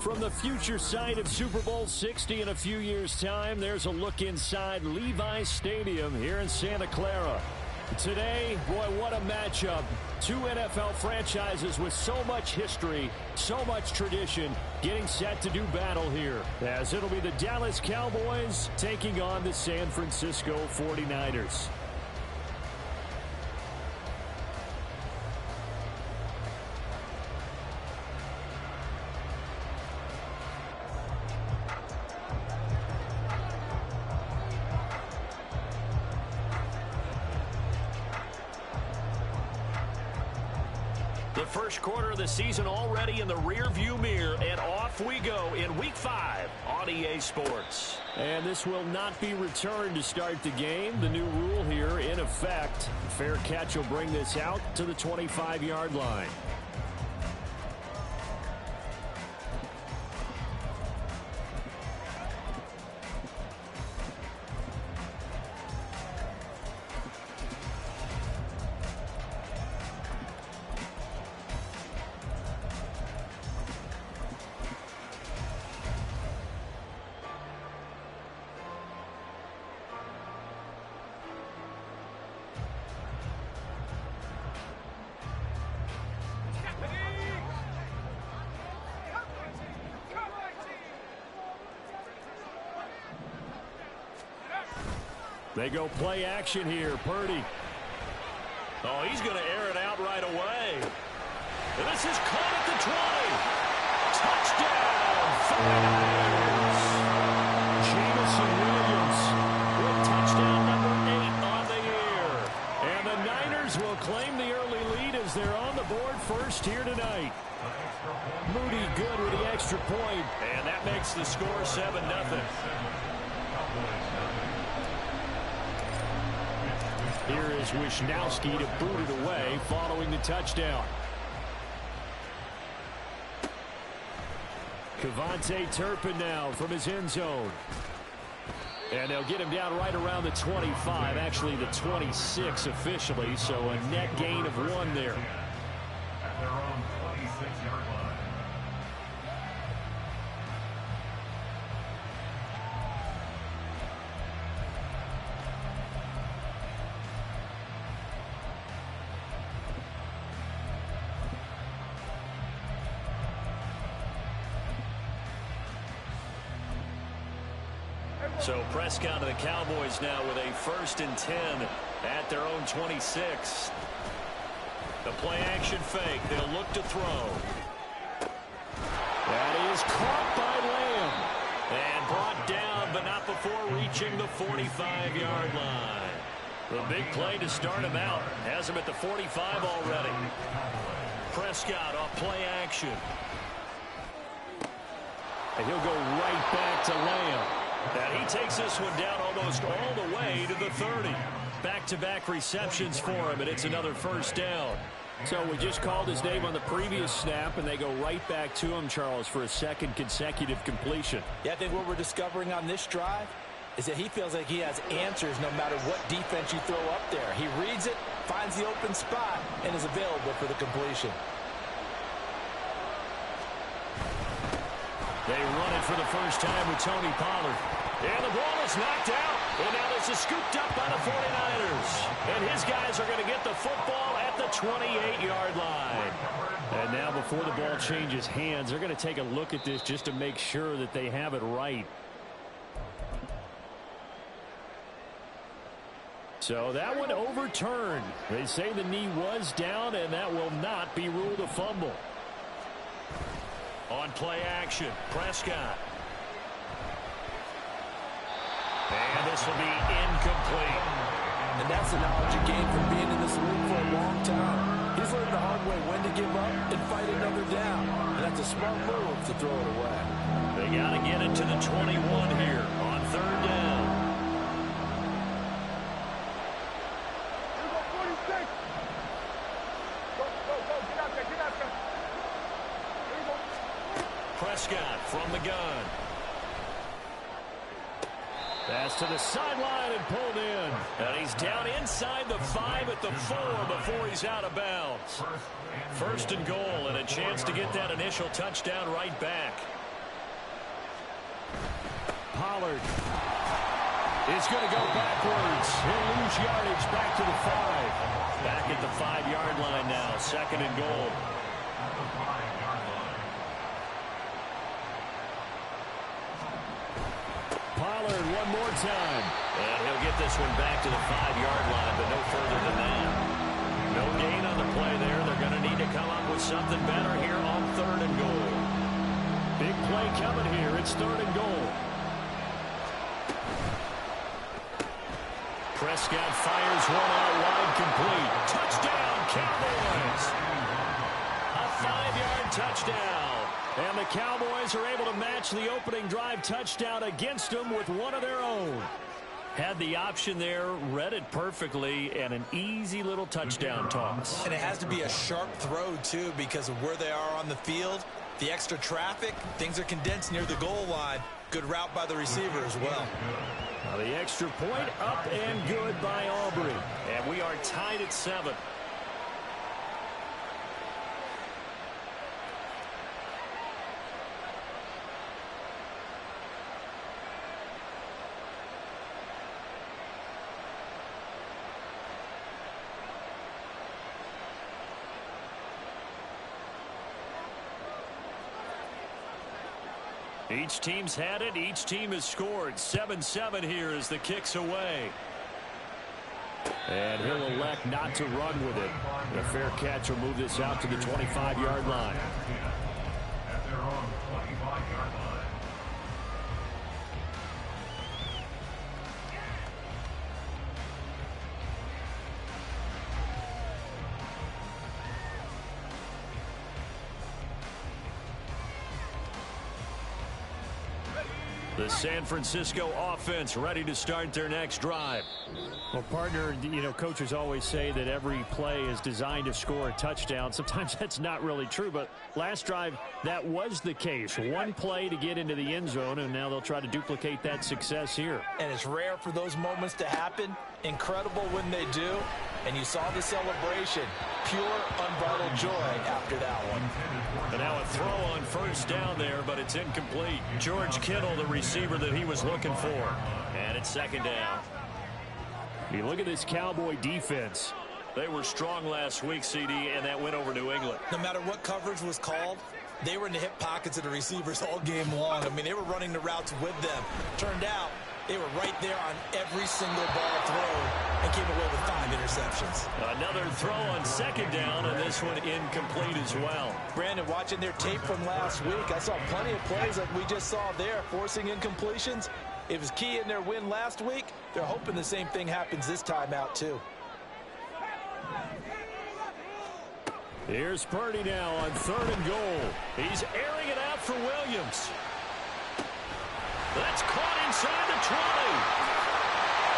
From the future site of Super Bowl 60 in a few years' time, there's a look inside Levi's Stadium here in Santa Clara. Today, boy, what a matchup. Two NFL franchises with so much history, so much tradition, getting set to do battle here, as it'll be the Dallas Cowboys taking on the San Francisco 49ers. The first quarter of the season already in the rear-view mirror, and off we go in Week 5 on EA Sports. And this will not be returned to start the game. The new rule here in effect. Fair catch will bring this out to the 25-yard line. They go play action here. Purdy. Oh, he's going to air it out right away. And this is caught at the 20. Touchdown, 49ers. Jameson Williams with touchdown number 8 on the year. And the Niners will claim the early lead as they're on the board first here tonight. Moody good with the extra point. And that makes the score 7-0. Here is Wisnowski to boot it away following the touchdown. Kevontae Turpin now from his end zone. And they'll get him down right around the 25, actually the 26 officially, so a net gain of 1 there. At their own 26-yard line. So Prescott of the Cowboys now with a 1st and 10 at their own 26. The play action fake. They'll look to throw. That is caught by Lamb. And brought down, but not before reaching the 45-yard line. The big play to start him out. Has him at the 45 already. Prescott off play action. And he'll go right back to Lamb. And he takes this one down almost all the way to the 30. Back-to-back receptions for him, and it's another 1st down. So we just called his name on the previous snap, and they go right back to him, Charles, for a 2nd consecutive completion. Yeah, I think what we're discovering on this drive is that he feels like he has answers no matter what defense you throw up there. He reads it, finds the open spot, and is available for the completion. They run it for the first time with Tony Pollard. And the ball is knocked out. And now this is scooped up by the 49ers. And his guys are going to get the football at the 28-yard line. And now before the ball changes hands, they're going to take a look at this just to make sure that they have it right. So that one overturned. They say the knee was down, and that will not be ruled a fumble. On play action, Prescott. And this will be incomplete. And that's the knowledge you gain from being in this league for a long time. He's learned the hard way when to give up and fight another down. And that's a smart move to throw it away. They got to get it to the 21 here on 3rd down. Prescott from the gun. Pass to the sideline and pulled in. And he's down inside the 5 at the 4 before he's out of bounds. 1st and goal and a chance to get that initial touchdown right back. Pollard is going to go backwards. He'll lose yardage back to the 5. Back at the 5-yard line now. 2nd and goal. Pollard one more time. And he'll get this one back to the 5-yard line, but no further than that. No gain on the play there. They're going to need to come up with something better here on 3rd and goal. Big play coming here. It's 3rd and goal. Prescott fires one out wide, complete. Touchdown, Cowboys! A 5-yard touchdown. And the Cowboys are able to match the opening drive touchdown against them with one of their own. Had the option there, read it perfectly, and an easy little touchdown toss. And it has to be a sharp throw, too, because of where they are on the field. The extra traffic, things are condensed near the goal line. Good route by the receiver as well. Now the extra point up and good by Aubrey. And we are tied at 7. Each team's had it. Each team has scored. 7-7 here as the kick's away. And he'll elect not to run with it. A fair catch will move this out to the 25-yard line. At their own 25-yard line. The San Francisco offense ready to start their next drive. Well, partner, you know, coaches always say that every play is designed to score a touchdown. Sometimes that's not really true, but last drive, that was the case. One play to get into the end zone, and now they'll try to duplicate that success here. And it's rare for those moments to happen. Incredible when they do. And you saw the celebration. Pure, unbridled joy after that one. And now a throw on 1st down there, but it's incomplete. George Kittle, the receiver that he was looking for. And it's 2nd down. You look at this Cowboy defense. They were strong last week, CD, and that went over New England. No matter what coverage was called, they were in the hip pockets of the receivers all game long. I mean, they were running the routes with them. Turned out, they were right there on every single ball thrown and came away with 5 interceptions. Another throw on 2nd down, and this one incomplete as well. Brandon, watching their tape from last week, I saw plenty of plays that we just saw there, forcing incompletions. It was key in their win last week. They're hoping the same thing happens this time out, too. Here's Purdy now on 3rd and goal. He's airing it out for Williams. That's caught inside the 20.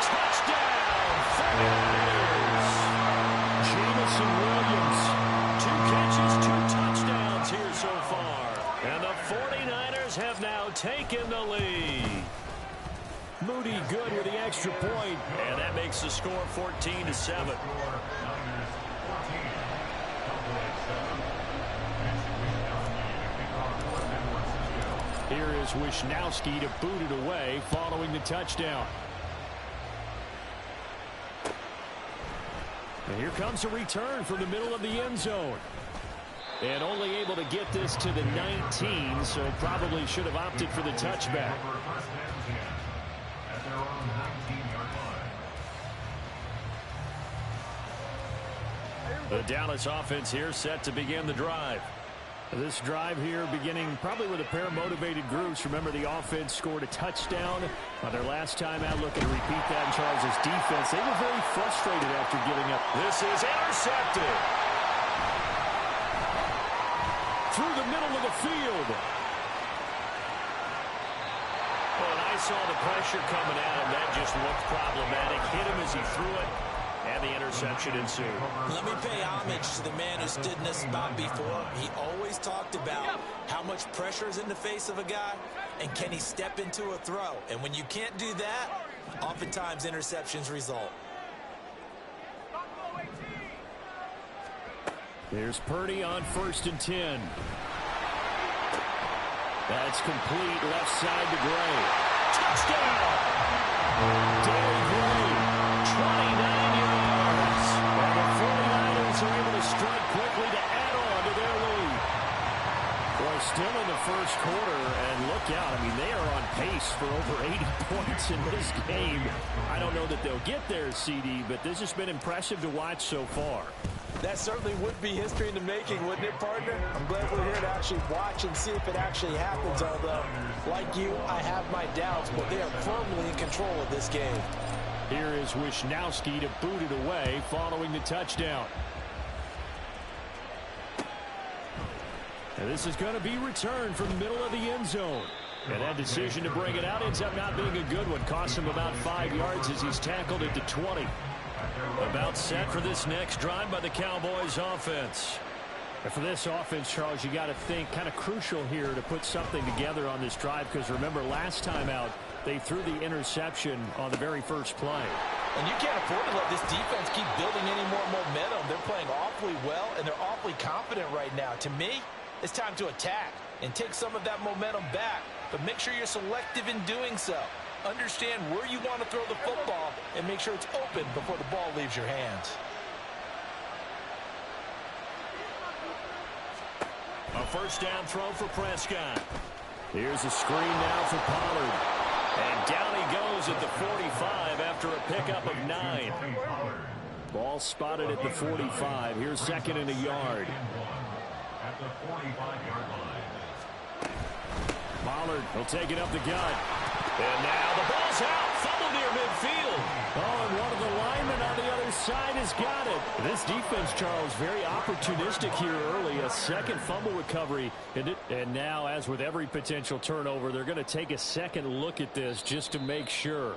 Touchdown! Jamison Williams. 2 catches, 2 touchdowns here so far. And the 49ers have now taken the lead. Moody good with the extra point. And that makes the score 14-7. Here is Wisnowski to boot it away following the touchdown. And here comes a return from the middle of the end zone. And only able to get this to the 19, so probably should have opted for the touchback. At their own 19-yard line. The Dallas offense here set to begin the drive. This drive here beginning probably with a pair of motivated groups. Remember, the offense scored a touchdown on their last time out, looking to repeat that in Charles' defense. They were very frustrated after giving up. This is intercepted. Through the middle of the field. Well, and I saw the pressure coming at him. That just looked problematic. Hit him as he threw it. And the interception ensued. Let me pay homage to the man who stood in this spot before. He always talked about how much pressure is in the face of a guy and can he step into a throw. And when you can't do that, oftentimes interceptions result. Here's Purdy on 1st and 10. That's complete left side to Gray. touchdown. Derrick Henry, 29 yards. And the 49ers are able to strike quickly to add on to their lead. Boy, still in the first quarter, and look out. I mean, they are on pace for over 80 points in this game. I don't know that they'll get there, CD, but this has been impressive to watch so far. That certainly would be history in the making, wouldn't it, partner? I'm glad we're here to actually watch and see if it actually happens, although, like you, I have my doubts, but they are firmly in control of this game. Here is Wisnowski to boot it away following the touchdown. And this is going to be returned from the middle of the end zone. And that decision to bring it out ends up not being a good one. Cost him about 5 yards as he's tackled it to 20. About set for this next drive by the Cowboys offense. And for this offense, Charles, you got to think kind of crucial here to put something together on this drive, because remember last time out they threw the interception on the very first play. And you can't afford to let this defense keep building any more momentum. They're playing awfully well, and they're awfully confident right now. To me, it's time to attack and take some of that momentum back, but make sure you're selective in doing so. Understand where you want to throw the football and make sure it's open before the ball leaves your hands. A first down throw for Prescott. Here's a screen now for Pollard. And down he goes at the 45 after a pickup of 9. Ball spotted at the 45. Here's second and a yard. At the 45-yard line. Pollard will take it up the gut. And now the ball's out. Fumble near midfield. Oh, and one of the linemen on the other side has got it. This defense, Charles, very opportunistic here early. A second fumble recovery. And now, as with every potential turnover, they're going to take a second look at this just to make sure.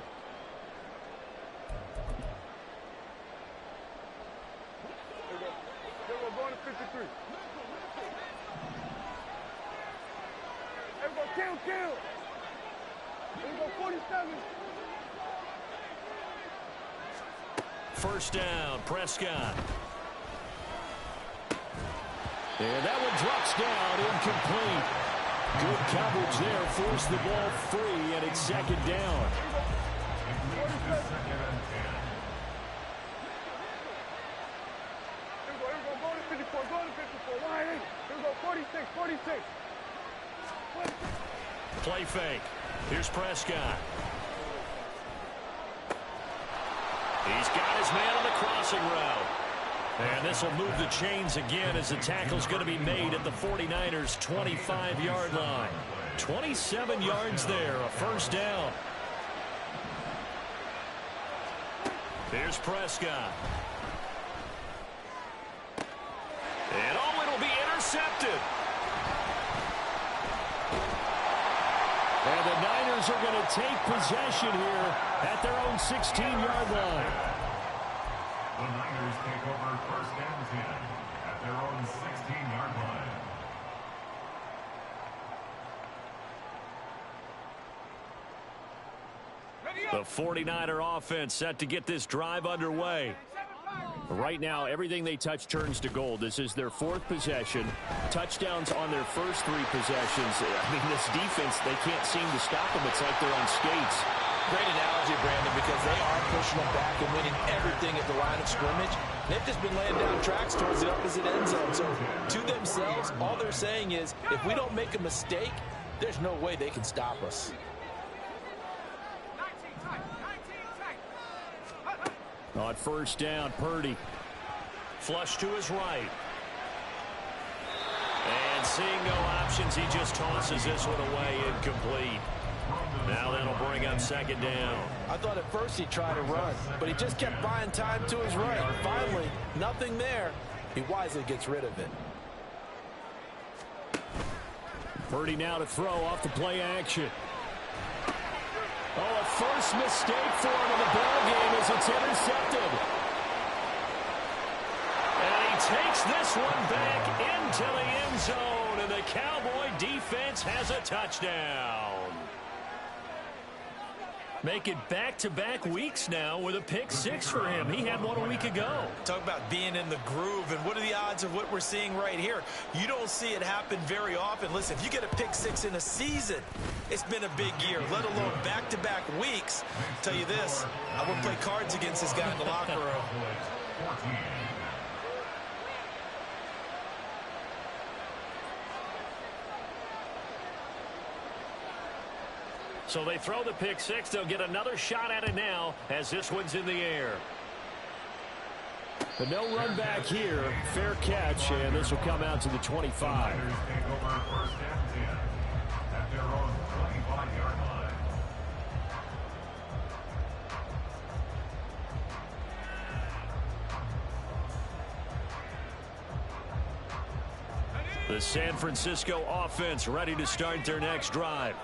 First down, Prescott. And that one drops down, incomplete. Good coverage there, forced the ball free, and it's second down. Play fake. Here's Prescott. He's got his man on the crossing route. And this will move the chains again as the tackle's going to be made at the 49ers' 25-yard line. 27 yards there, a first down. Here's Prescott. And oh, it'll be intercepted. And the Niners are going to take possession here at their own 16-yard line. The Niners take over first and 10 at their own 16-yard line. The 49er offense set to get this drive underway. Right now, everything they touch turns to gold. This is their fourth possession. Touchdowns on their first three possessions. I mean, this defense, they can't seem to stop them. It's like they're on skates. Great analogy, Brandon, because they are pushing them back and winning everything at the line of scrimmage. They've just been laying down tracks towards the opposite end zone. So, to themselves, all they're saying is, if we don't make a mistake, there's no way they can stop us. On first down, Purdy. Flush to his right. And seeing no options, he just tosses this one away, incomplete. Now that'll bring up second down. I thought at first he'd try to run, but he just kept buying time to his right. Finally, nothing there. He wisely gets rid of it. Purdy now to throw off the play action. Oh, a first mistake for him in the ball game as it's intercepted. And he takes this one back into the end zone, and the Cowboy defense has a touchdown. Make it back-to-back weeks now with a pick six for him. He had one a week ago. Talk about being in the groove, and what are the odds of what we're seeing right here? You don't see it happen very often. Listen, if you get a pick six in a season, it's been a big year, let alone back-to-back weeks. I'll tell you this, I wouldn't play cards against this guy in the locker room. So they throw the pick six. They'll get another shot at it now as this one's in the air. But no run back here. Fair catch, and this will come out to the 25. Take over first and 10 at their own 25-yard line. The San Francisco offense ready to start their next drive.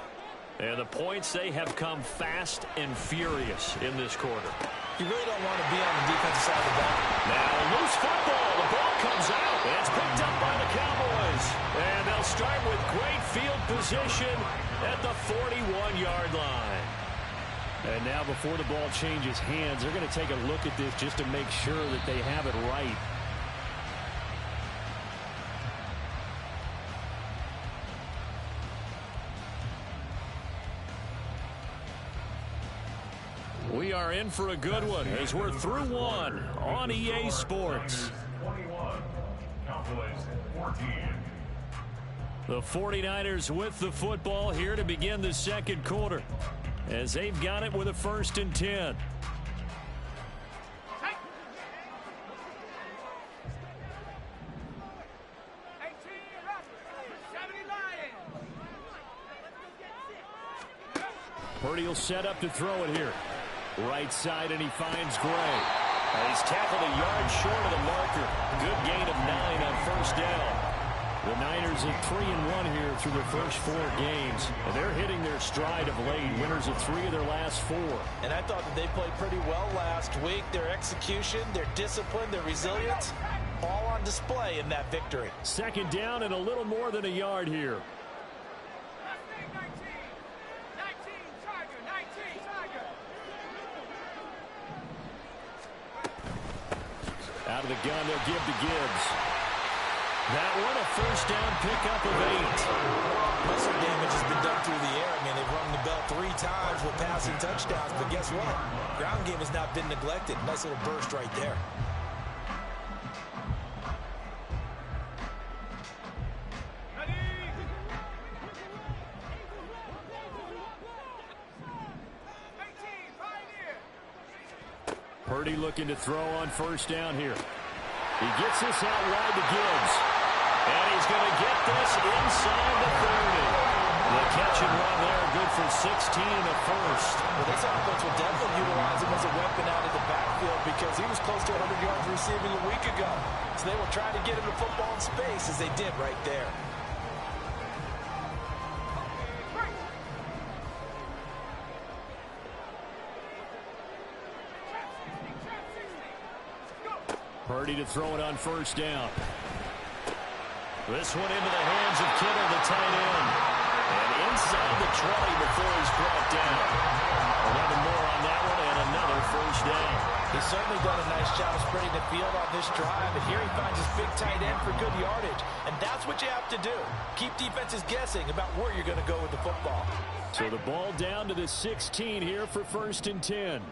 And the points, they have come fast and furious in this quarter. You really don't want to be on the defensive side of the ball. Now, loose football. The ball comes out. And it's picked up by the Cowboys. And they'll start with great field position at the 41-yard line. And now before the ball changes hands, they're going to take a look at this just to make sure that they have it right. We are in for a good one as we're through one on EA Sports. 21, Cowboys 14. The 49ers with the football here to begin the second quarter as they've got it with a 1st and 10. Purdy will set up to throw it here. Right side, and he finds Gray. And he's tackled a yard short of the marker. Good gain of 9 on 1st down. The Niners are 3-1 here through their first 4 games. And they're hitting their stride of late. Winners of 3 of their last 4. And I thought that they played pretty well last week. Their execution, their discipline, their resilience, all on display in that victory. 2nd down and a little more than a yard here. Out of the gun, they'll give to Gibbs. That one, a 1st down pickup of 8. Muscle damage has been done through the air. I mean, they've rung the bell 3 times with passing touchdowns, but guess what? Ground game has not been neglected. Nice little burst right there. Purdy looking to throw on 1st down here. He gets this out wide to Gibbs. And he's going to get this inside the 30. The catch and run there, good for 16 and a 1st. Well, this offense will definitely utilize him as a weapon out of the backfield because he was close to 100 yards receiving a week ago. So they will try to get him the football in space as they did right there. Purdy to throw it on 1st down. This one into the hands of Kittle, the tight end. And inside the 20 before he's brought down. 11 more on that one and another 1st down. He's certainly done a nice job spreading the field on this drive. And here he finds his big tight end for good yardage. And that's what you have to do. Keep defenses guessing about where you're going to go with the football. So the ball down to the 16 here for 1st and 10.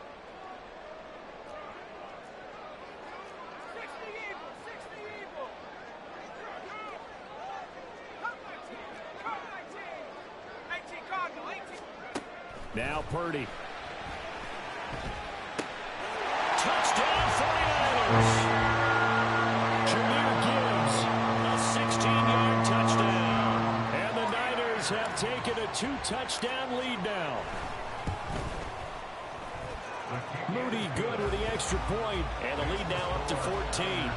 Now Purdy. Touchdown 49ers. Jahmyr Gibbs, a 16-yard touchdown. And the Niners have taken a 2-touchdown lead now. Moody good with the extra point, and the lead now up to 14.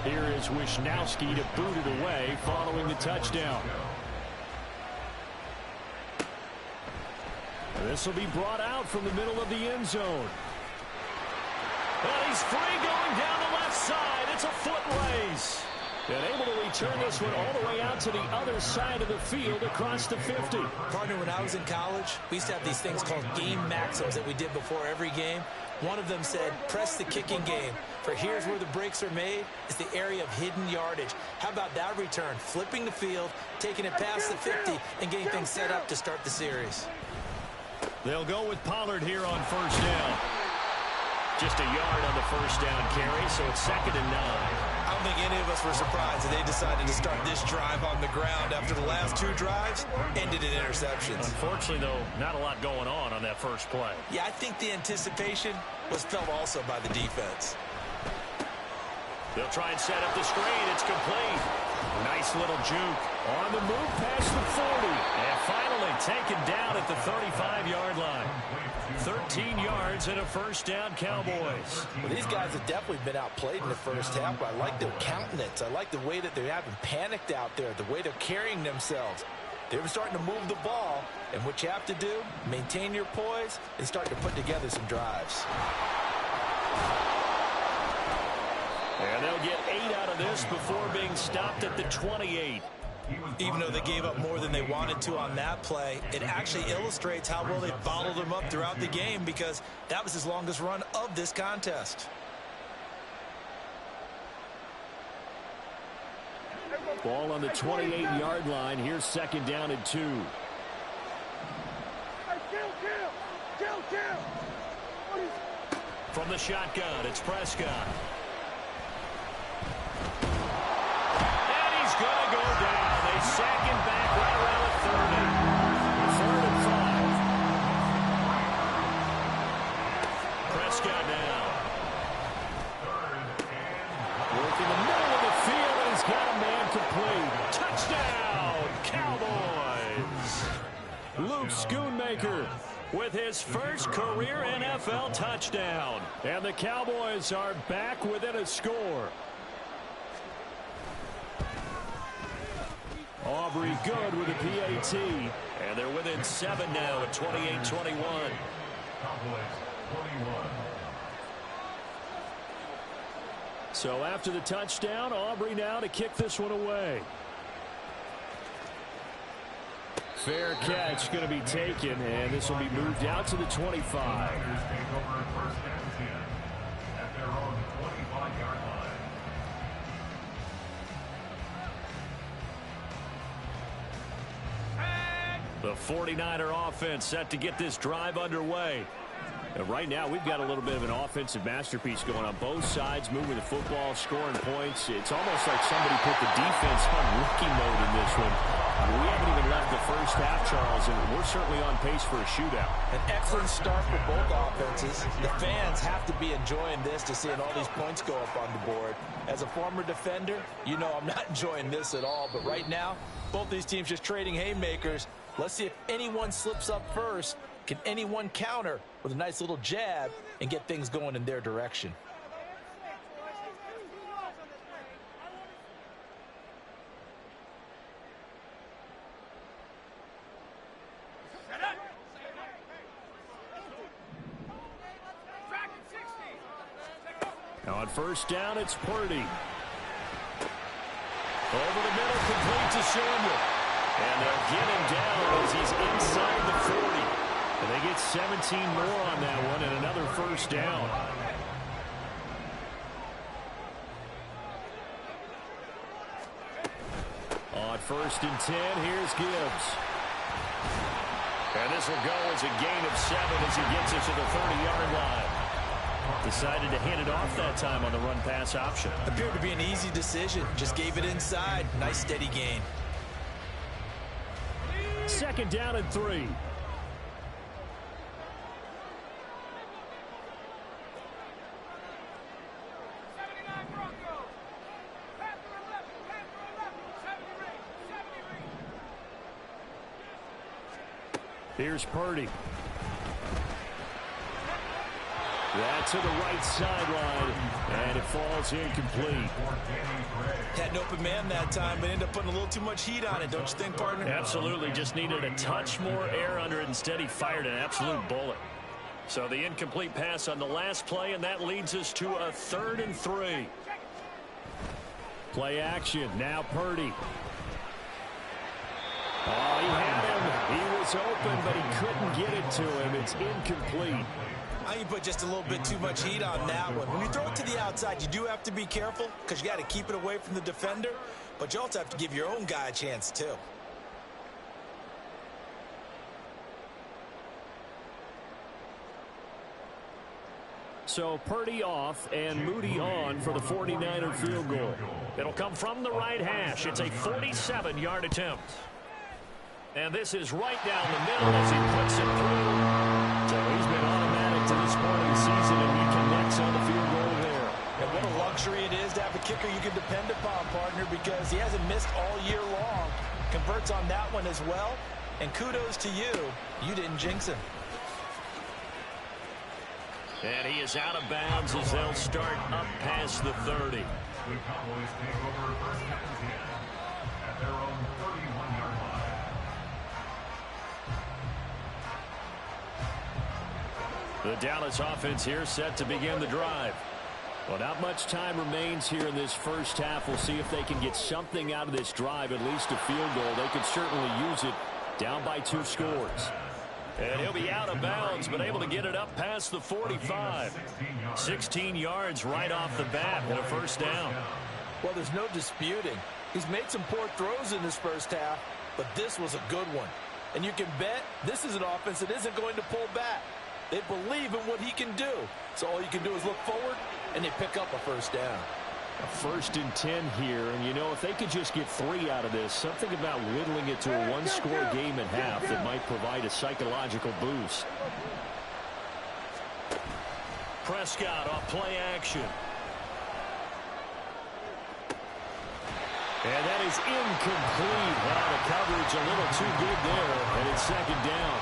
Here is Wisnowski to boot it away following the touchdown. This will be brought out from the middle of the end zone. And he's free going down the left side. It's a foot race. And able to return this one all the way out to the other side of the field across the 50. Partner, when I was in college, we used to have these things called game maxims that we did before every game. One of them said, press the kicking game. For here's where the breaks are made. It's the area of hidden yardage. How about that return? Flipping the field, taking it past the 50, and getting things set up to start the series. They'll go with Pollard here on first down. Just a yard on the first down carry, so it's 2nd and 9. I don't think any of us were surprised that they decided to start this drive on the ground after the last 2 drives ended in interceptions. Unfortunately, though, not a lot going on that first play. Yeah, I think the anticipation was felt also by the defense. They'll try and set up the screen. It's complete. Nice little juke. On the move past the 40. And finally taken down at the 35-yard line. 13 yards and a first down, Cowboys. Well, these guys have definitely been outplayed in the first half, but I like their countenance. I like the way that they haven't panicked out there, the way they're carrying themselves. They're starting to move the ball, and what you have to do, maintain your poise and start to put together some drives. And they'll get 8 out of this before being stopped at the 28. Even though they gave up more than they wanted to on that play, it actually illustrates how well they bottled them up throughout the game, because that was his longest run of this contest. Ball on the 28-yard line. Here's 2nd down and 2. From the shotgun, it's Prescott. And he's going to go down. They sack him back right around the 30. 3rd and 5. Prescott now. Working the middle of the field, and he's got a man complete. Touchdown, Cowboys. Luke Schoonmaker with his first career NFL touchdown. And the Cowboys are back within a score. Aubrey good with a PAT. And they're within 7 now at 28-21. Cowboys 21. So after the touchdown, Aubrey now to kick this one away. Fair catch going to be taken, and this will be moved out to the 25. Take over 1st and 10 at their own 25-yard line. The 49er offense set to get this drive underway. And right now, we've got a little bit of an offensive masterpiece going on both sides, moving the football, scoring points. It's almost like somebody put the defense on rookie mode in this one. We haven't even left the first half, Charles, and we're certainly on pace for a shootout. An excellent start for both offenses. The fans have to be enjoying this, to seeing all these points go up on the board. As a former defender, you know I'm not enjoying this at all. But right now, both these teams just trading haymakers. Let's see if anyone slips up first. Can anyone counter with a nice little jab and get things going in their direction? On first down, it's Purdy. Over the middle, complete to Samuel. And they'll get him down as he's inside the 40. And they get 17 more on that one and another first down. On 1st and 10, here's Gibbs. And this will go as a gain of 7 as he gets it to the 30-yard line. Decided to hand it off that time on the run-pass option. Appeared to be an easy decision. Just gave it inside. Nice steady gain. 2nd down and 3. Here's Purdy. That's to the right sideline, and it falls incomplete. Had an open man that time, but ended up putting a little too much heat on it, don't you think, partner? Absolutely. Just needed a touch more air under it. Instead, he fired an absolute bullet. So the incomplete pass on the last play, and that leads us to a 3rd and 3. Play action. Now Purdy. Oh, he had him. He was open, but he couldn't get it to him. It's incomplete. I think you put just a little bit too much heat on that one. When you throw it to the outside, you do have to be careful because you got to keep it away from the defender, but you also have to give your own guy a chance too. So Purdy off and Moody on for the 49er field goal. It'll come from the right hash. It's a 47-yard attempt. And this is right down the middle as he puts it through. So he's been automatic to this point of the season, and he connects on the field goal there. And what a luxury it is to have a kicker you can depend upon, partner, because he hasn't missed all year long. Converts on that one as well. And kudos to you. You didn't jinx him. And he is out of bounds as they'll start up past the 30. The Cowboys take over first and 10 at their own 31-yard line. The Dallas offense here set to begin the drive. Well, not much time remains here in this first half. We'll see if they can get something out of this drive, at least a field goal. They could certainly use it down by 2 scores. And he'll be out of bounds, but able to get it up past the 45. 16 yards right off the bat and a first down. Well, there's no disputing. He's made some poor throws in this first half, but this was a good one. And you can bet this is an offense that isn't going to pull back. They believe in what he can do. So all you can do is look forward, and they pick up a first down. A 1st and 10 here, and you know, if they could just get 3 out of this, something about whittling it to a 1-score game at half that might provide a psychological boost. Prescott off play action. And that is incomplete. Wow, the coverage a little too good there, and it's 2nd down.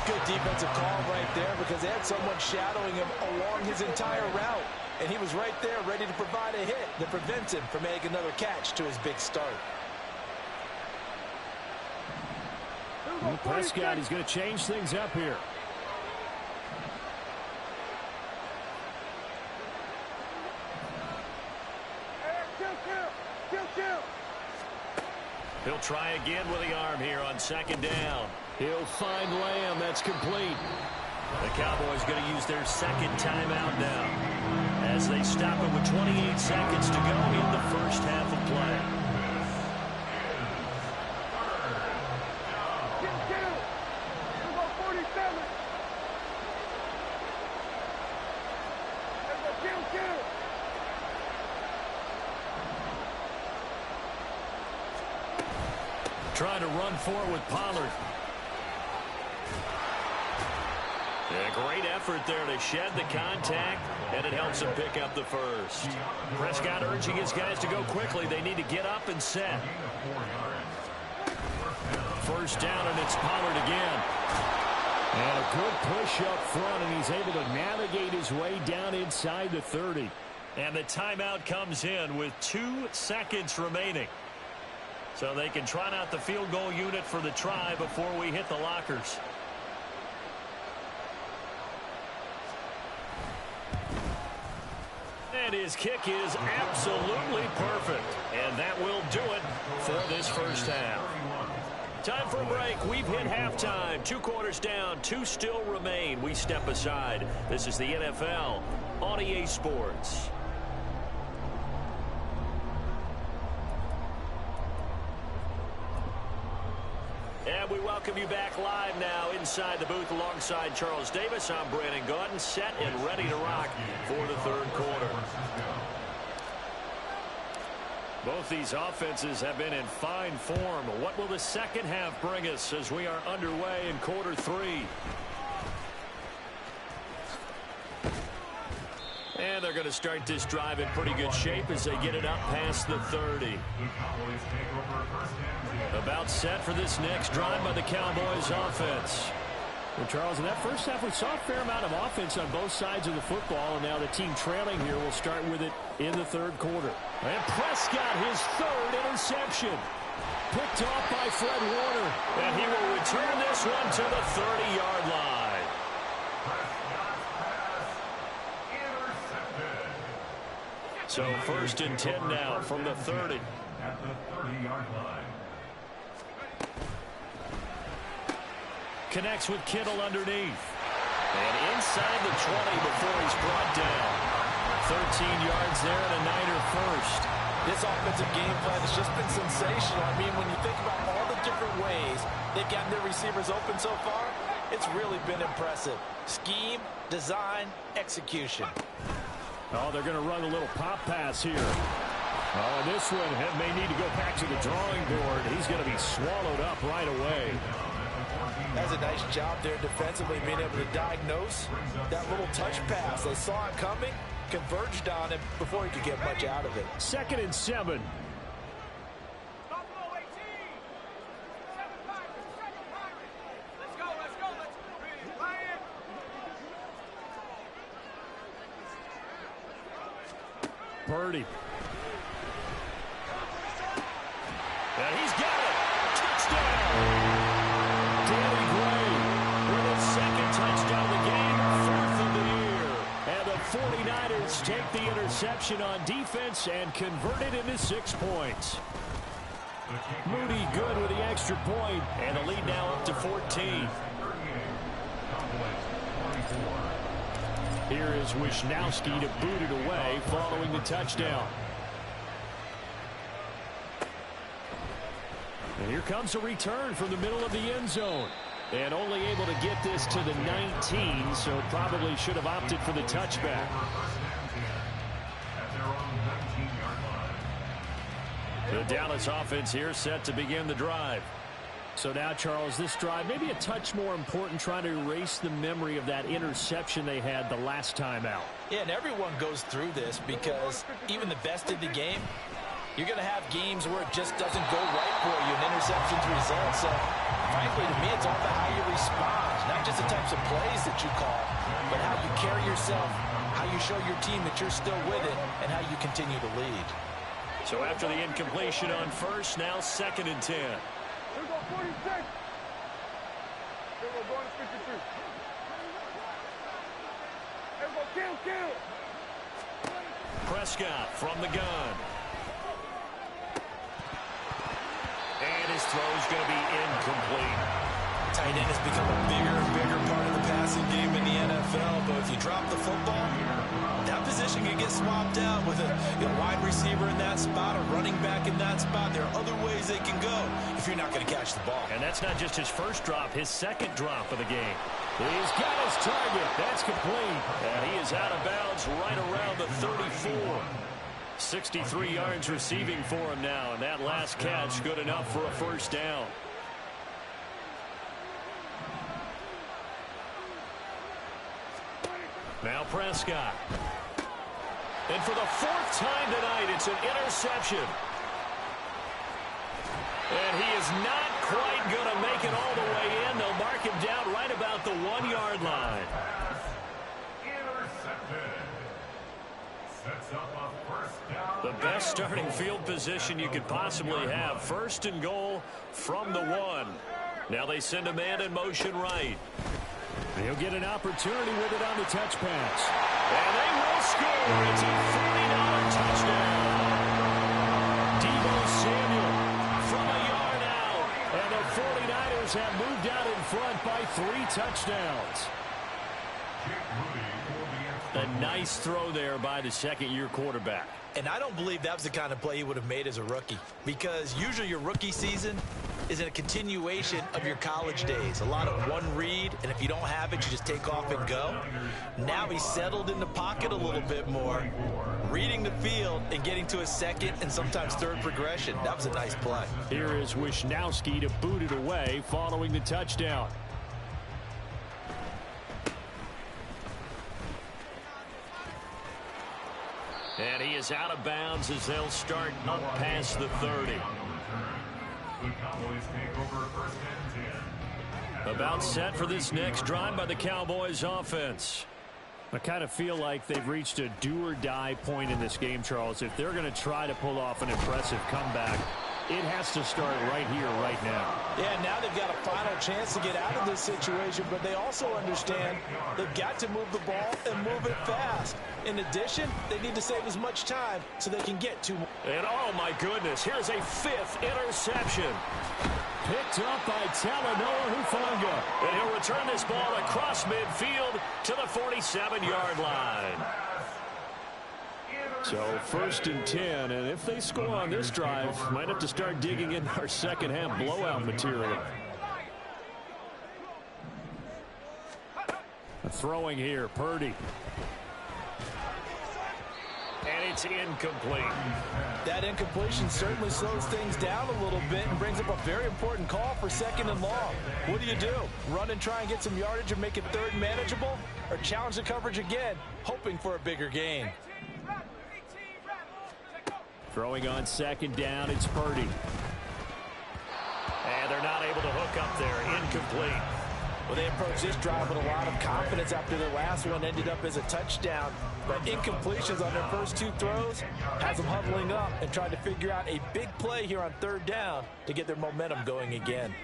Good defensive call right there because they had someone shadowing him along his entire route. And he was right there ready to provide a hit that prevents him from making another catch to his big start. And Prescott is going to change things up here. He'll try again with the arm here on 2nd down. He'll find Lamb. That's complete. The Cowboys going to use their 2nd timeout now as they stop it with 28 seconds to go in the first half of play. Trying to run forward with Pollard. A great effort there to shed the contact, and it helps him pick up the first. Prescott urging his guys to go quickly. They need to get up and set. First down, and it's Pollard again. And a good push up front, and he's able to navigate his way down inside the 30. And the timeout comes in with 2 seconds remaining. So they can trot out the field goal unit for the try before we hit the lockers. And his kick is absolutely perfect. And that will do it for this first half. Time for a break. We've hit halftime. 2 quarters down. 2 still remain. We step aside. This is the NFL on EA Sports. And we welcome you back live now inside the booth alongside Charles Davis. I'm Brandon Gaudin, set and ready to rock for the 3rd quarter. Both these offenses have been in fine form. What will the second half bring us as we are underway in quarter 3? And they're going to start this drive in pretty good shape as they get it up past the 30. About set for this next drive by the Cowboys offense. Well, Charles, in that first half, we saw a fair amount of offense on both sides of the football, and now the team trailing here will start with it in the 3rd quarter. And Prescott, his 3rd interception. Picked off by Fred Warner. And he will return this one to the 30-yard line. So 1st and 10 now from the 30. At the 30-yard line. Connects with Kittle underneath. And inside the 20 before he's brought down. 13 yards there and a Niner first. This offensive game plan has just been sensational. I mean, when you think about all the different ways they've gotten their receivers open so far, it's really been impressive. Scheme, design, execution. Oh, they're going to run a little pop pass here. Oh, this one may need to go back to the drawing board. He's going to be swallowed up right away. That's a nice job there defensively, being able to diagnose that little touch pass. They saw it coming, converged on him before he could get much out of it. 2nd and 7. Purdy. And he's got it. Touchdown. Danny Gray with his 2nd touchdown of the game, 4th of the year. And the 49ers take the interception on defense and convert it into 6 points. Moody good with the extra point. And the lead now up to 14. Here is Wisnowski to boot it away following the touchdown. And here comes a return from the middle of the end zone. And only able to get this to the 19, so probably should have opted for the touchback. The Dallas offense here set to begin the drive. So now, Charles, this drive maybe a touch more important, trying to erase the memory of that interception they had the last time out. Yeah, and everyone goes through this because even the best in the game, you're going to have games where it just doesn't go right for you, and interceptions result. So, frankly, to me, it's all about how you respond, not just the types of plays that you call, but how you carry yourself, how you show your team that you're still with it, and how you continue to lead. So after the incompletion on 1st, now 2nd and 10. Here we go, 46. Here we go, going to 53. Here we go, kill. Prescott from the gun. And his throw is going to be incomplete. Tight end has become a bigger and bigger part of the passing game in the NFL, but if you drop the football, that position can get swapped out with a wide receiver in that spot, a running back in that spot. There are other ways they can go if you're not going to catch the ball. And that's not just his first drop, his 2nd drop of the game. He's got his target. That's complete. And he is out of bounds right around the 34. 63 yards receiving for him now, and that last catch good enough for a 1st down. Now Prescott. And for the 4th time tonight, it's an interception. And he is not quite going to make it all the way in. They'll mark him down right about the 1-yard line. Intercepted. Sets up a 1st down. The best starting field position you could possibly have. 1st and goal from the 1. Now they send a man in motion right. He'll get an opportunity with it on the touch pass. And they will score. It's a 49er touchdown. Deebo Samuel from a yard out. And the 49ers have moved out in front by 3 touchdowns. A nice throw there by the 2nd-year quarterback. And I don't believe that was the kind of play he would have made as a rookie, because usually your rookie season is in a continuation of your college days. A lot of one read, and if you don't have it, you just take off and go. Now he's settled in the pocket a little bit more, reading the field and getting to a 2nd and sometimes 3rd progression. That was a nice play. Here is Wisnowski to boot it away following the touchdown. And he is out of bounds as they'll start up past the 30. The Cowboys take over 1st and 10. About set for this next drive by the Cowboys offense. I kind of feel like they've reached a do-or-die point in this game, Charles. If they're going to try to pull off an impressive comeback, it has to start right here, right now. Yeah, now they've got to final chance to get out of this situation, but they also understand they've got to move the ball and move it fast. In addition, they need to save as much time so they can get to. And oh my goodness, here's a 5th interception. Picked up by Talanoa Hufanga. And he'll return this ball across midfield to the 47-yard line. So 1st and 10, and if they score on this drive, might have to start digging in our second half blowout material. Throwing here, Purdy. And it's incomplete. That incompletion certainly slows things down a little bit and brings up a very important call for 2nd and long. What do? Run and try and get some yardage and make it 3rd and manageable? Or challenge the coverage again, hoping for a bigger gain? Throwing on 2nd down, it's Purdy. And they're not able to hook up there. Incomplete. Well, they approached this drive with a lot of confidence after their last one ended up as a touchdown. But incompletions on their first 2 throws has them huddling up and trying to figure out a big play here on 3rd down to get their momentum going again.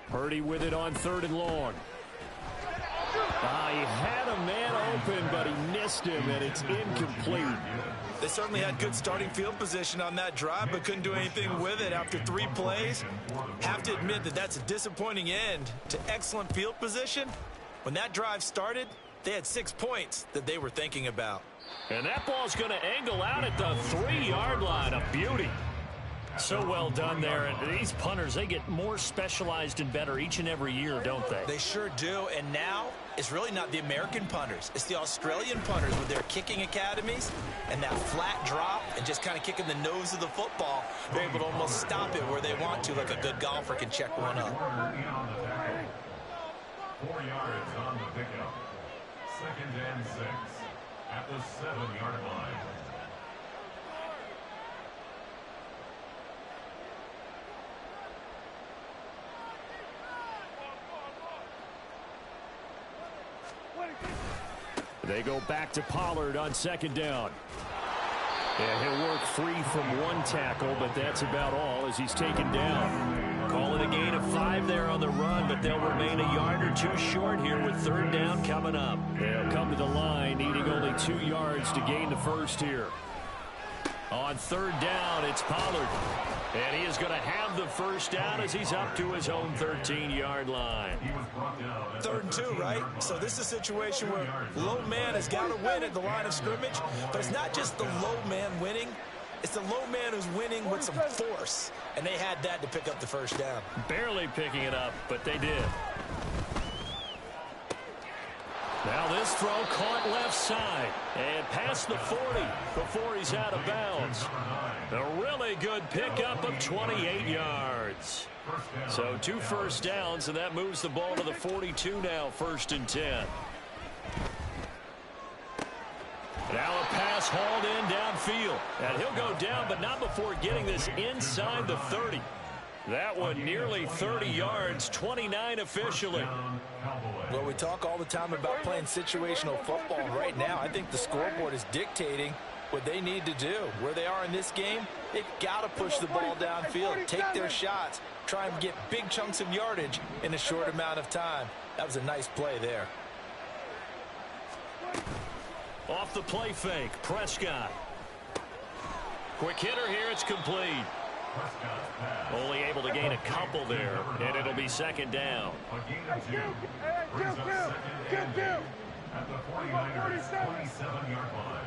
Purdy with it on 3rd and long. He had a man open, but he missed him, and it's incomplete. They certainly had good starting field position on that drive, but couldn't do anything with it after 3 plays. Have to admit that that's a disappointing end to excellent field position. When that drive started, they had 6 points that they were thinking about. And that ball's going to angle out at the 3-yard line. A beauty. So well done there. And these punters, they get more specialized and better each and every year, don't they? They sure do. And now it's really not the American punters. It's the Australian punters with their kicking academies and that flat drop and just kind of kicking the nose of the football. They're able to almost stop it where they want to, like a good golfer can check one up. 4 yards on the pickup. 2nd and 6 at the 7-yard line. They go back to Pollard on 2nd down. And he'll work free from 1 tackle, but that's about all as he's taken down. Call it a gain of 5 there on the run, but they'll remain a yard or 2 short here with 3rd down coming up. They'll come to the line, needing only 2 yards to gain the first here. On 3rd down, it's Pollard. And he is going to have the first down as he's up to his own 13-yard line. 3rd and 2, right? So this is a situation where low man has got to win at the line of scrimmage. But it's not just the low man winning. It's the low man who's winning with some force. And they had that to pick up the first down. Barely picking it up, but they did. Now this throw caught left side and past the 40 before he's out of bounds. A really good pickup of 28 yards. So 2 first downs, and that moves the ball to the 42 now, 1st and 10. Now a pass hauled in downfield. And he'll go down, but not before getting this inside the 30. That one nearly 30 yards, 29 officially. Well, we talk all the time about playing situational football. Right now, I think the scoreboard is dictating what they need to do. Where they are in this game, they've got to push the ball downfield, take their shots, try and get big chunks of yardage in a short amount of time. That was a nice play there. Off the play fake, Prescott. Quick hitter here, it's complete. Only able to gain a couple there, and it'll be 2nd down. At the 49ers, 27-yard line.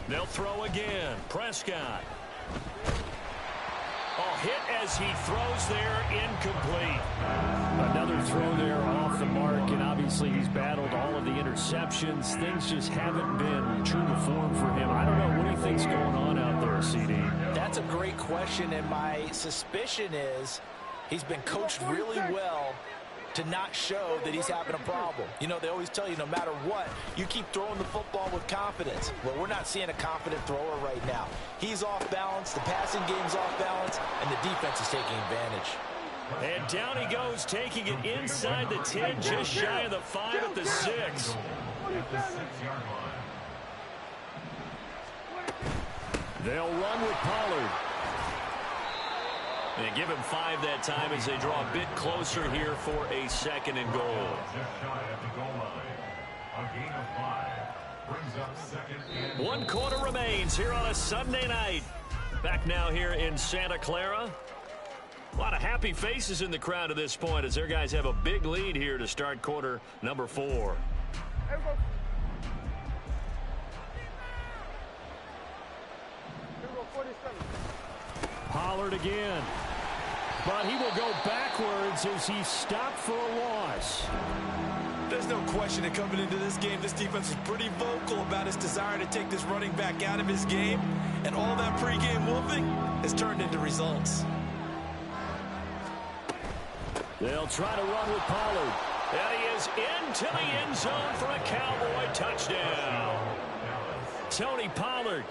They'll throw again. Prescott. Oh, hit as he throws there, incomplete. Another throw there off the mark, and obviously he's battled all of the interceptions. Things just haven't been true to form for him. I don't know, what do you think's going on out there, CD? That's a great question, and my suspicion is he's been coached really well to not show that he's having a problem. You know, they always tell you no matter what, you keep throwing the football with confidence. Well, we're not seeing a confident thrower right now. He's off balance, the passing game's off balance, and the defense is taking advantage. And down he goes, taking it inside the 10, just shy of the 5 at the 6. At the 6-yard line. They'll run with Pollard. And give him 5 that time as they draw a bit closer here for a 2nd and goal. Just shy of the goal line. A gain of 5 brings up 2nd and 1 quarter remains here on a Sunday night. Back now here in Santa Clara. A lot of happy faces in the crowd at this point as their guys have a big lead here to start quarter number 4. Pollard again. But he will go backwards as he's stopped for a loss. There's no question that coming into this game, this defense was pretty vocal about his desire to take this running back out of his game. And all that pregame wolfing has turned into results. They'll try to run with Pollard. And he is into the end zone for a Cowboy touchdown. Tony Pollard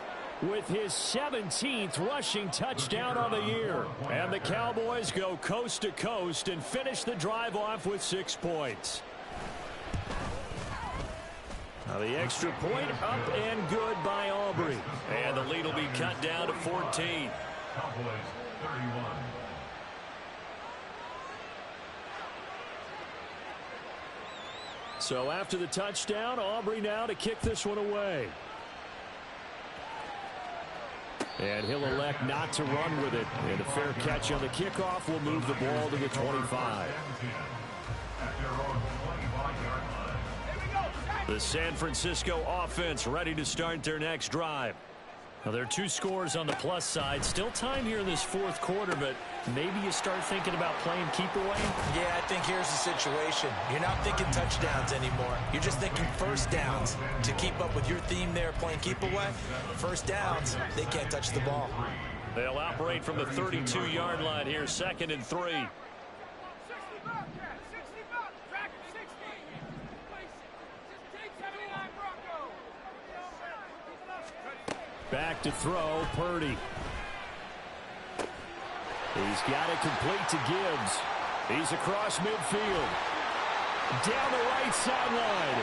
with his 17th rushing touchdown on the year. And the Cowboys go coast to coast and finish the drive off with 6 points. Now the extra point up and good by Aubrey. And the lead will be cut down to 14. Cowboys 31. So after the touchdown, Aubrey now to kick this one away. And he'll elect not to run with it. And a fair catch on the kickoff will move the ball to the 25. The San Francisco offense ready to start their next drive. Now, there are 2 scores on the plus side. Still time here in this 4th quarter, but maybe you start thinking about playing keep away. Yeah, I think here's the situation. You're not thinking touchdowns anymore. You're just thinking first downs. To keep up with your theme there, playing keep away, first downs, they can't touch the ball. They'll operate from the 32-yard line here, 2nd and 3. Back to throw, Purdy. He's got it complete to Gibbs. He's across midfield. Down the right sideline.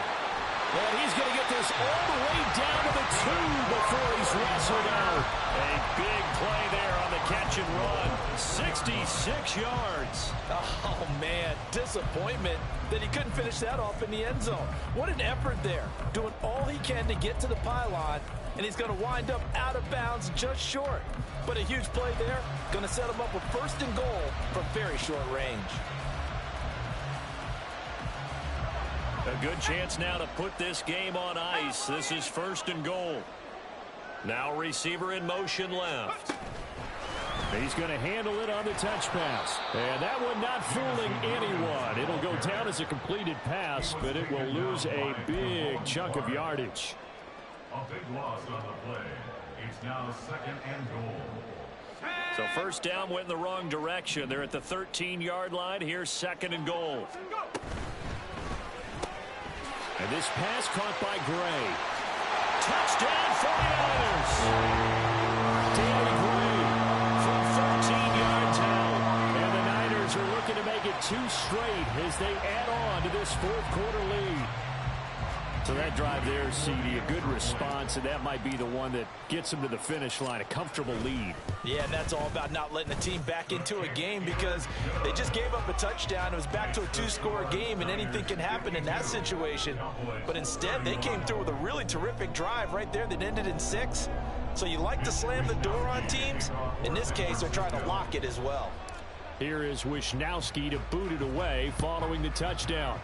And he's going to get this all the way down to the 2 before he's wrestled out. A big play there on the catch and run. 66 yards. Oh, man, disappointment that he couldn't finish that off in the end zone. What an effort there, doing all he can to get to the pylon, and he's going to wind up out of bounds just short. But a huge play there, going to set him up with 1st and goal from very short range. A good chance now to put this game on ice. This is 1st and goal. Now receiver in motion left. He's going to handle it on the touch pass. And that one not fooling anyone. It'll go down as a completed pass, but it will lose a big chunk of yardage. A big loss on the play. It's now 2nd and goal. So 1st down went in the wrong direction. They're at the 13-yard line. Here's 2nd and goal. And this pass caught by Gray. Touchdown 49ers. Danny Gray from 13 yards out. And the Niners are looking to make it 2 straight as they add on to this 4th quarter lead. So that drive there, CD, a good response, and that might be the one that gets them to the finish line, a comfortable lead. Yeah, and that's all about not letting the team back into a game because they just gave up a touchdown. It was back to a 2-score game, and anything can happen in that situation. But instead, they came through with a really terrific drive right there that ended in 6. So you like to slam the door on teams. In this case, they're trying to lock it as well. Here is Wisnowski to boot it away following the touchdown.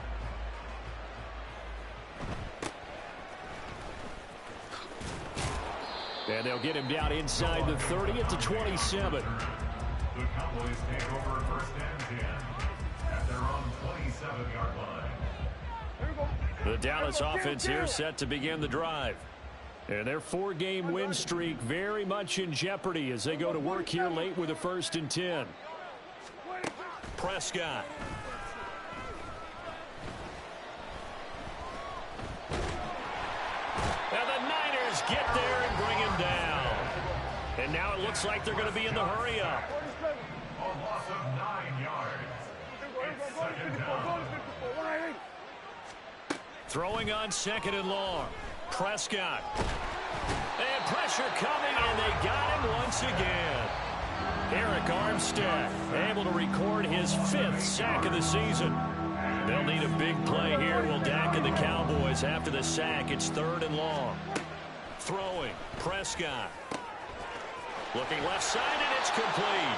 And they'll get him down inside the 30 at the 27. The Cowboys take over 1st and 10 at their own 27-yard line. The Dallas offense here set to begin the drive. And their 4-game win streak very much in jeopardy as they go to work here late with a 1st and 10. Prescott. And the Niners get there and bring him down. And now it looks like they're going to be in the hurry-up. A loss of 9 yards. It's 2nd down. Throwing on 2nd and long. Prescott. And pressure pressure coming, and they got him once again. Arik Armstead able to record his 5th sack of the season. They'll need a big play here. Will Dak and the Cowboys after the sack. It's 3rd and long. Throwing. Prescott. Looking left side, and it's complete.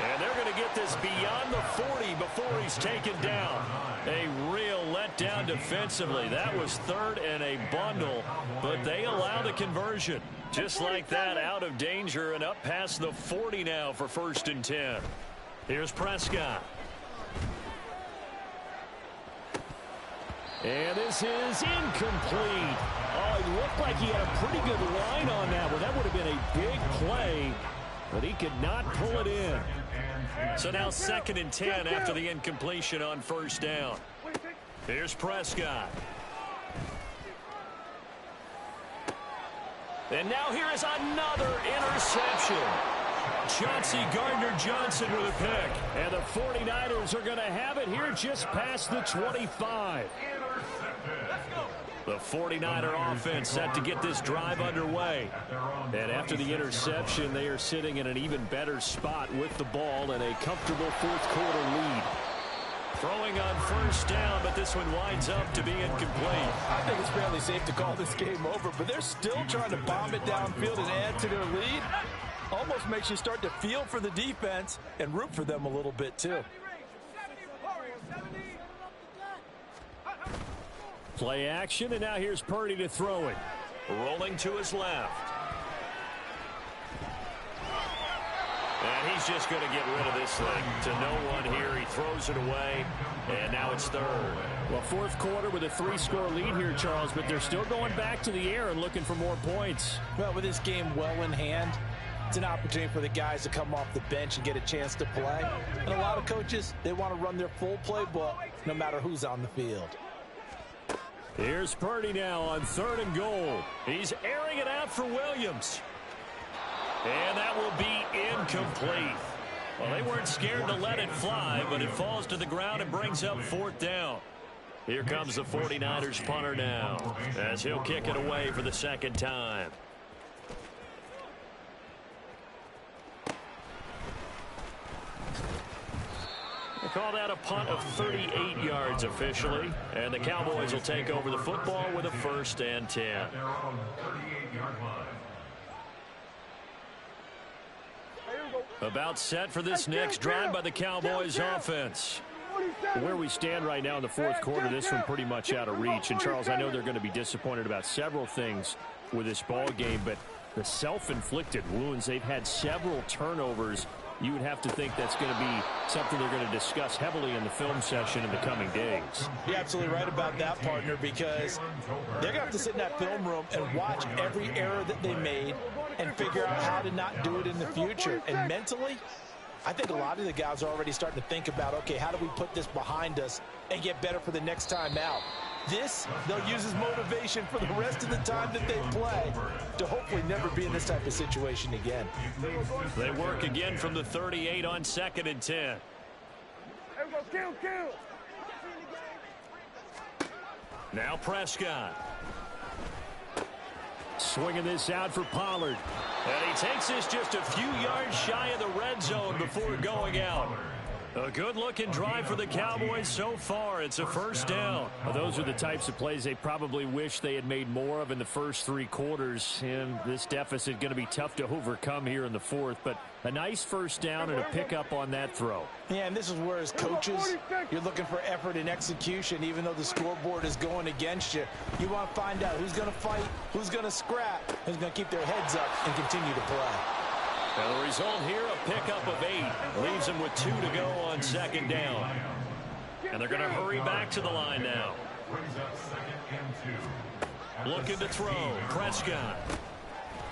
And they're going to get this beyond the 40 before he's taken down. A real letdown defensively. That was 3rd and a bundle, but they allow the conversion. Just like that, out of danger and up past the 40 now for 1st and 10. Here's Prescott. And this is incomplete. Oh, it looked like he had a pretty good line on that one. That would have been a big play, but he could not pull it in. So now 2nd and 10 after the incompletion on 1st down. Here's Prescott. And now here is another interception. Chauncey Gardner-Johnson with a pick. And the 49ers are going to have it here just past the 25. The 49er offense set to get this drive underway. And after the interception, they are sitting in an even better spot with the ball and a comfortable 4th quarter lead. Throwing on 1st down, but this one winds up to be incomplete. I think it's fairly safe to call this game over, but they're still trying to bomb it downfield and add to their lead. Almost makes you start to feel for the defense and root for them a little bit, too. Play action, and now here's Purdy to throw it. Rolling to his left. And he's just going to get rid of this thing to no one here. He throws it away, and now it's 3rd. Well, 4th quarter with a 3-score lead here, Charles, but they're still going back to the air and looking for more points. Well, with this game well in hand, it's an opportunity for the guys to come off the bench and get a chance to play. And a lot of coaches, they want to run their full playbook no matter who's on the field. Here's Purdy now on 3rd and goal. He's airing it out for Williams. And that will be incomplete. Well, they weren't scared to let it fly, but it falls to the ground and brings up 4th down. Here comes the 49ers punter now, as he'll kick it away for the 2nd time. They call that a punt of 38 yards officially, and the Cowboys will take over the football with a 1st and 10. Their own 38-yard line. About set for this next drive by the Cowboys offense. Where we stand right now in the 4th quarter, this one pretty much out of reach. And, Charles, I know they're going to be disappointed about several things with this ball game, but the self-inflicted wounds, they've had several turnovers. You would have to think that's going to be something they're going to discuss heavily in the film session in the coming days. You're absolutely right about that, partner, because they're going to have to sit in that film room and watch every error that they made and figure out how to not do it in the future. And mentally, I think a lot of the guys are already starting to think about, okay, how do we put this behind us and get better for the next time out? This, they'll use as motivation for the rest of the time that they play to hopefully never be in this type of situation again. They work again from the 38 on 2nd and 10. Now Prescott. Swinging this out for Pollard. And he takes this just a few yards shy of the red zone before going out. A good-looking drive for the Cowboys so far. It's a 1st down. Well, those are the types of plays they probably wish they had made more of in the first 3 quarters. And this deficit going to be tough to overcome here in the 4th. But a nice 1st down and a pickup on that throw. Yeah, and this is where, as coaches, you're looking for effort and execution. Even though the scoreboard is going against you, you want to find out who's going to fight, who's going to scrap, who's going to keep their heads up and continue to play. And the result here, a pickup of 8. Leaves them with 2 to go on 2nd down. And they're going to hurry back to the line now. Looking to throw. Prescott.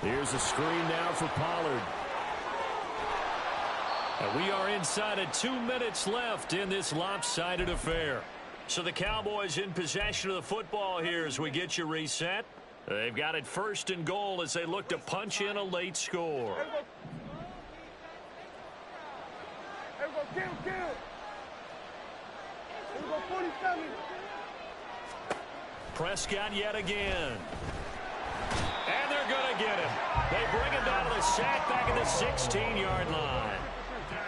Here's a screen now for Pollard. And we are inside of 2 minutes left in this lopsided affair. So the Cowboys in possession of the football here as we get you reset. They've got it 1st and goal as they look to punch in a late score. Prescott yet again. And they're going to get him. They bring him down to the sack back at the 16-yard line.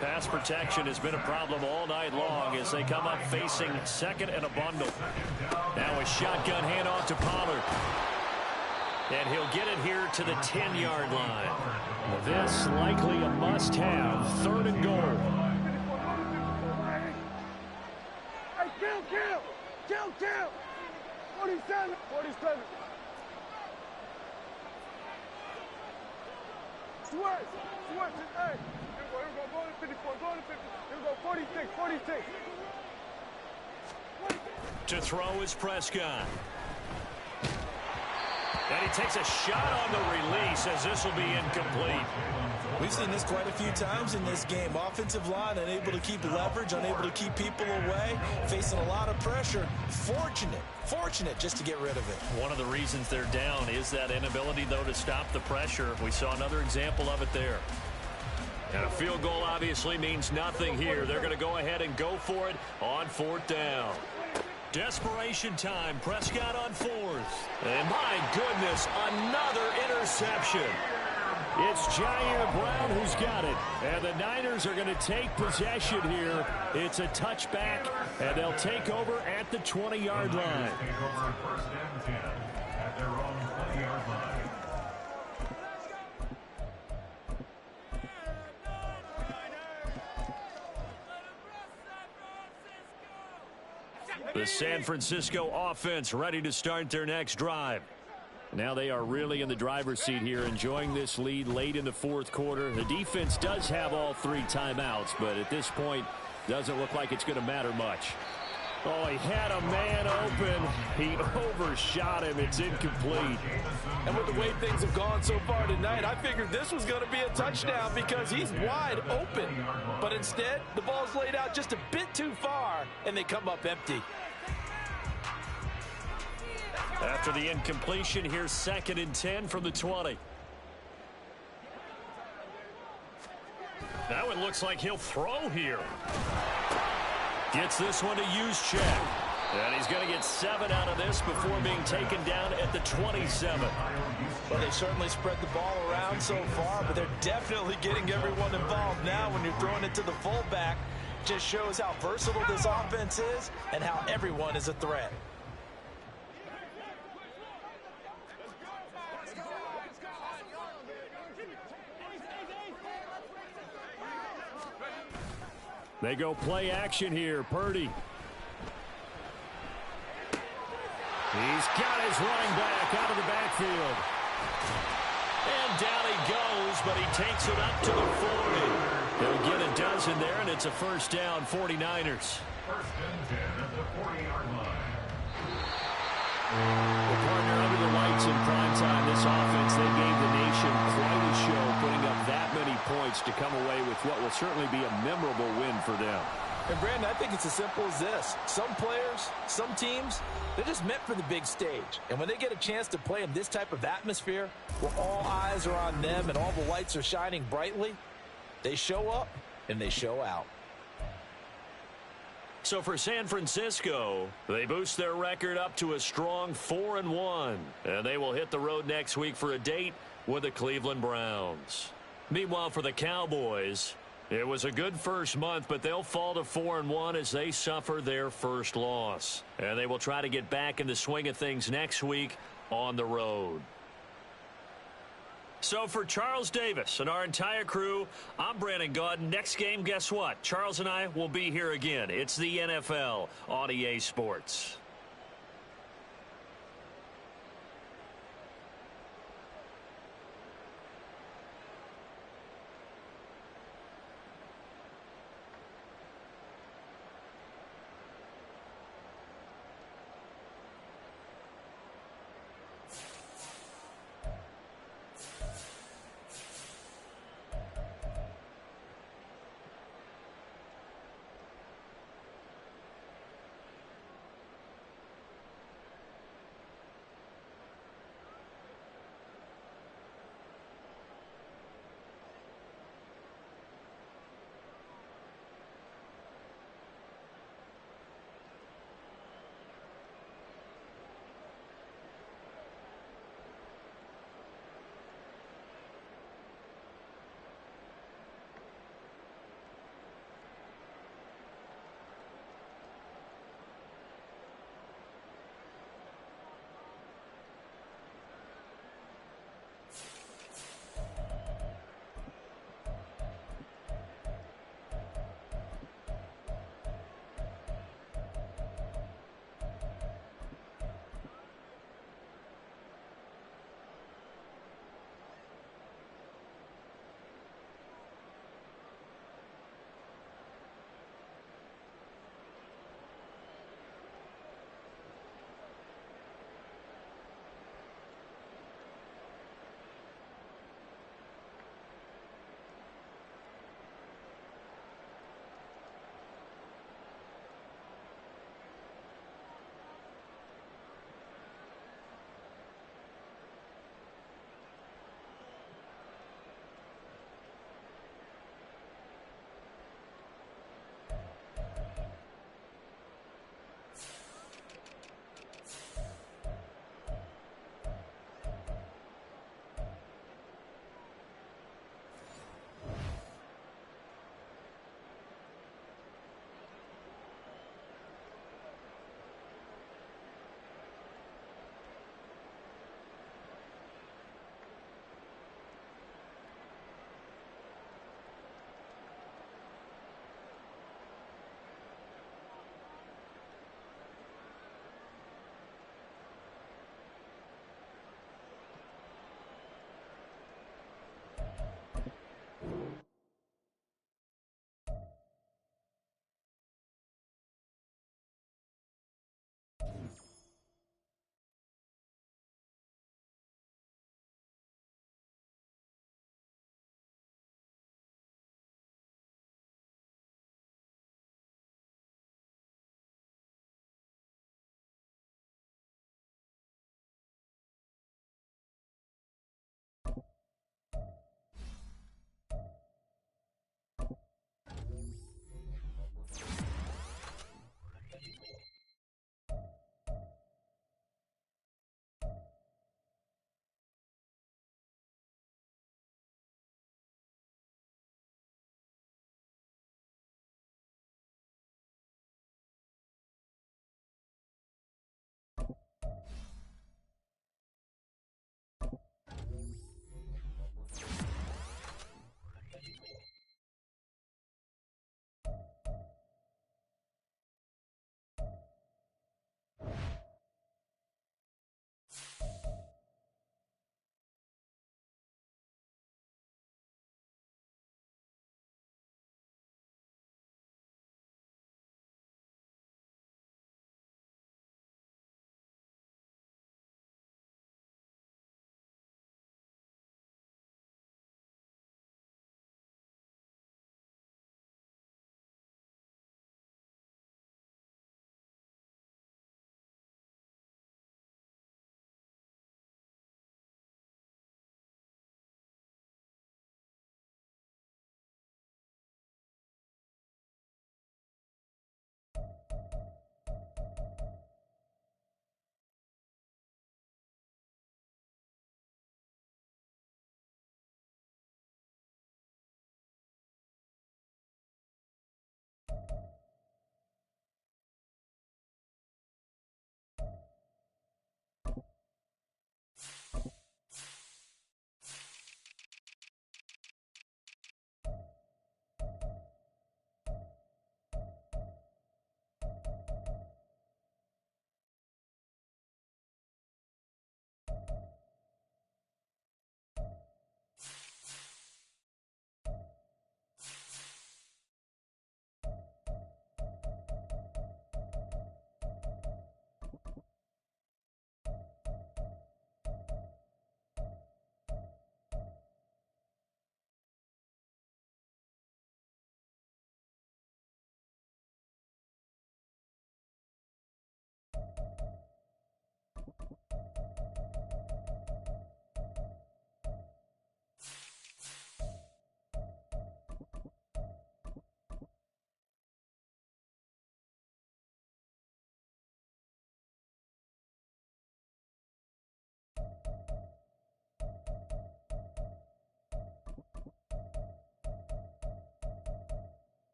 Pass protection has been a problem all night long as they come up facing second and a bundle. Now a shotgun handoff to Pollard. And he'll get it here to the 10-yard line. This likely a must-have. 3rd and goal. Hey, kill! 47. Switch. Hey, here we go, 54, go to 50. Here we go, 46. To throw is Prescott. And he takes a shot on the release as this will be incomplete. We've seen this quite a few times in this game. Offensive line unable to keep leverage, unable to keep people away, facing a lot of pressure. Fortunate just to get rid of it. One of the reasons they're down is that inability, though, to stop the pressure. We saw another example of it there. And a field goal obviously means nothing here. They're going to go ahead and go for it on 4th down. Desperation time. Prescott on 4th. And my goodness, another interception. It's Jair Brown who's got it. And the Niners are going to take possession here. It's a touchback, and they'll take over at the 20-yard line. Take over 1st and 10 at their own 20-yard line. The San Francisco offense ready to start their next drive. Now they are really in the driver's seat here, enjoying this lead late in the 4th quarter. The defense does have all 3 timeouts, but at this point, doesn't look like it's going to matter much. Oh, he had a man open. He overshot him. It's incomplete. And with the way things have gone so far tonight, I figured this was going to be a touchdown because he's wide open. But instead, the ball's laid out just a bit too far, and they come up empty. After the incompletion, here's 2nd and 10 from the 20. Now it looks like he'll throw here. Gets this one to Juszczyk. And he's going to get 7 out of this before being taken down at the 27. Well, they certainly spread the ball around so far, but they're definitely getting everyone involved now when you're throwing it to the fullback. Just shows how versatile this offense is and how everyone is a threat. They go play action here. Purdy. He's got his running back out of the backfield. And down he goes, but he takes it up to the 40. They'll get a dozen there, and it's a 1st down, 49ers. 1st and 10 at the 40-yard line. Well, partner, under the lights in prime time, this offense, they gave the nation quite a show, putting up that many points to come away with what will certainly be a memorable win for them. And, Brandon, I think it's as simple as this. Some players, some teams, they're just meant for the big stage. And when they get a chance to play in this type of atmosphere, where all eyes are on them and all the lights are shining brightly, they show up and they show out. So for San Francisco, they boost their record up to a strong 4-1. And they will hit the road next week for a date with the Cleveland Browns. Meanwhile, for the Cowboys, it was a good first month, but they'll fall to 4-1 as they suffer their first loss. And they will try to get back in the swing of things next week on the road. So for Charles Davis and our entire crew, I'm Brandon Gaudin. Next game, guess what? Charles and I will be here again. It's the NFL on EA Sports.